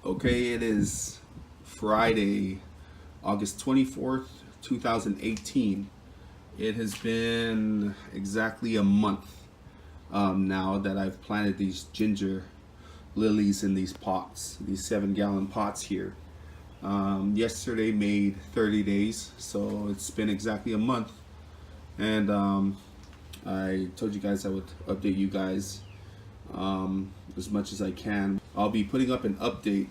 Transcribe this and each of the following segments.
Okay, it is Friday, August 24th, 2018. It has been exactly a month now that I've planted these ginger lilies in these pots, these 7-gallon pots here. Yesterday made 30 days, so it's been exactly a month. And I told you guys I would update you guys as much as I can. I'll be putting up an update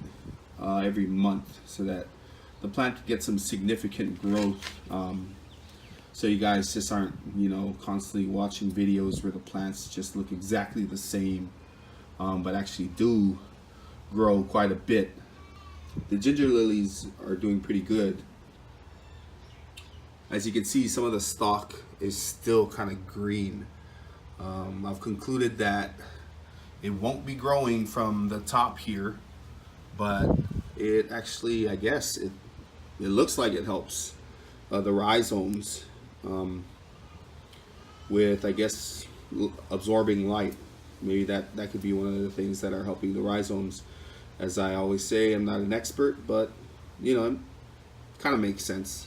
every month so that the plant can get some significant growth, so you guys just aren't, constantly watching videos where the plants just look exactly the same, but actually do grow quite a bit. The ginger lilies are doing pretty good. As you can see, some of the stalk is still kind of green. I've concluded that it won't be growing from the top here, but it actually, I guess, it looks like it helps the rhizomes with, I guess, absorbing light. Maybe that could be one of the things that are helping the rhizomes. As I always say, I'm not an expert, but it kind of makes sense.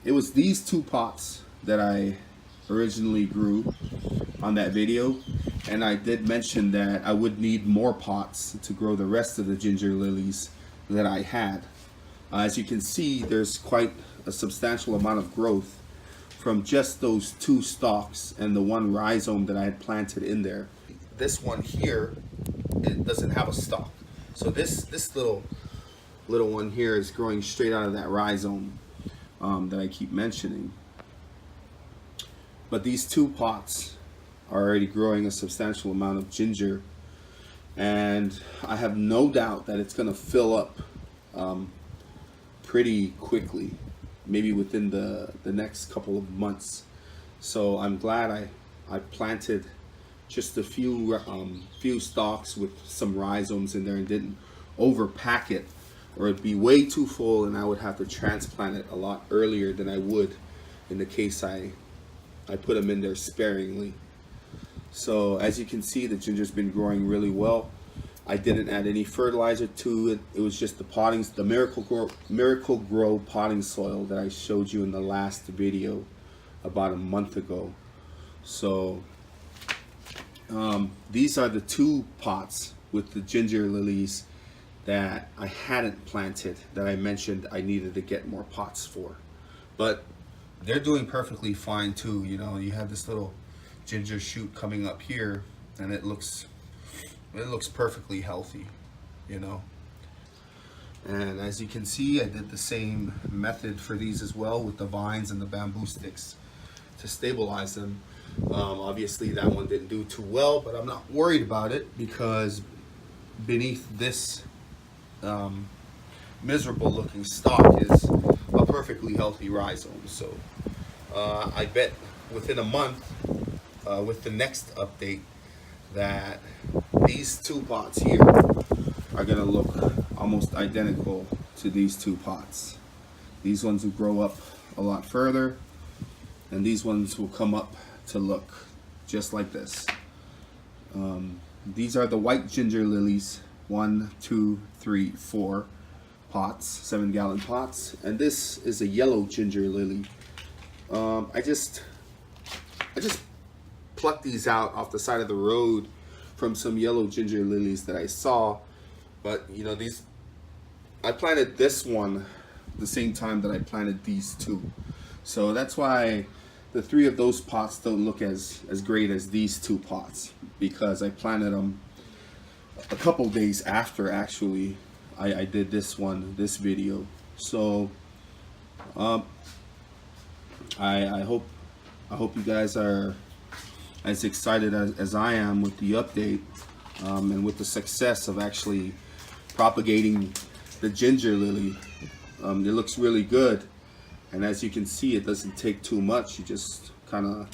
It was these two pots that I originally grew on that video, and I did mention that I would need more pots to grow the rest of the ginger lilies that I had. As you can see, there's quite a substantial amount of growth from just those two stalks and the one rhizome that I had planted in there. This one here, it doesn't have a stalk, so this little one here is growing straight out of that rhizome that I keep mentioning. But these two pots are already growing a substantial amount of ginger, and I have no doubt that it's going to fill up pretty quickly, maybe within the next couple of months. So I'm glad I planted just a few stalks with some rhizomes in there and didn't overpack it, or it'd be way too full and I would have to transplant it a lot earlier than I would in the case I put them in there sparingly. So as you can see, the ginger's been growing really well. I didn't add any fertilizer to it. It was just the Miracle-Gro potting soil that I showed you in the last video about a month ago. So these are the two pots with the ginger lilies that I hadn't planted, that I mentioned I needed to get more pots for. But they're doing perfectly fine too. You have this little ginger shoot coming up here, and it looks perfectly healthy, And as you can see, I did the same method for these as well, with the vines and the bamboo sticks to stabilize them. Obviously that one didn't do too well, but I'm not worried about it because beneath this miserable looking stalk is a perfectly healthy rhizome. So I bet within a month, with the next update, that these two pots here are going to look almost identical to these two pots. These ones will grow up a lot further, and these ones will come up to look just like this. These are the white ginger lilies, 1, 2, 3, 4 pots, 7-gallon pots, and this is a yellow ginger lily. I just plucked these out off the side of the road from some yellow ginger lilies that I saw. But these, I planted this one the same time that I planted these two, so that's why the 3 of those pots don't look as great as these 2 pots, because I planted them a couple days after actually I did this video. So I hope you guys are as excited as I am with the update, and with the success of actually propagating the ginger lily. It looks really good, and as you can see, it doesn't take too much. You just kind of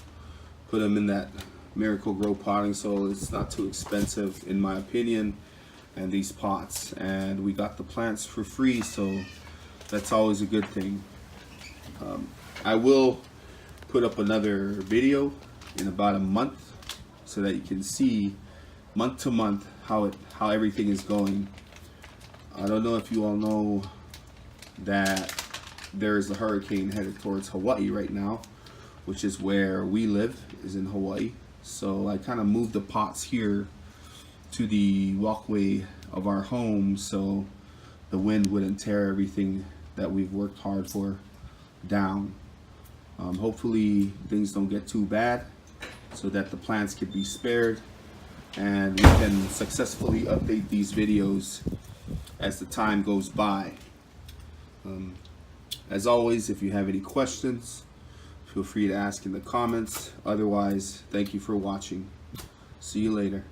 put them in that Miracle-Gro potting soil. It's not too expensive in my opinion, and these pots, and we got the plants for free, so that's always a good thing. I will put up another video in about a month so that you can see month to month how everything is going. I don't know if you all know that there's a hurricane headed towards Hawaii right now, which is where we live, is in Hawaii. So I kind of moved the pots here to the walkway of our home so the wind wouldn't tear everything that we've worked hard for down. Hopefully things don't get too bad so that the plants can be spared and we can successfully update these videos as the time goes by. As always, if you have any questions, feel free to ask in the comments. Otherwise, thank you for watching. See you later.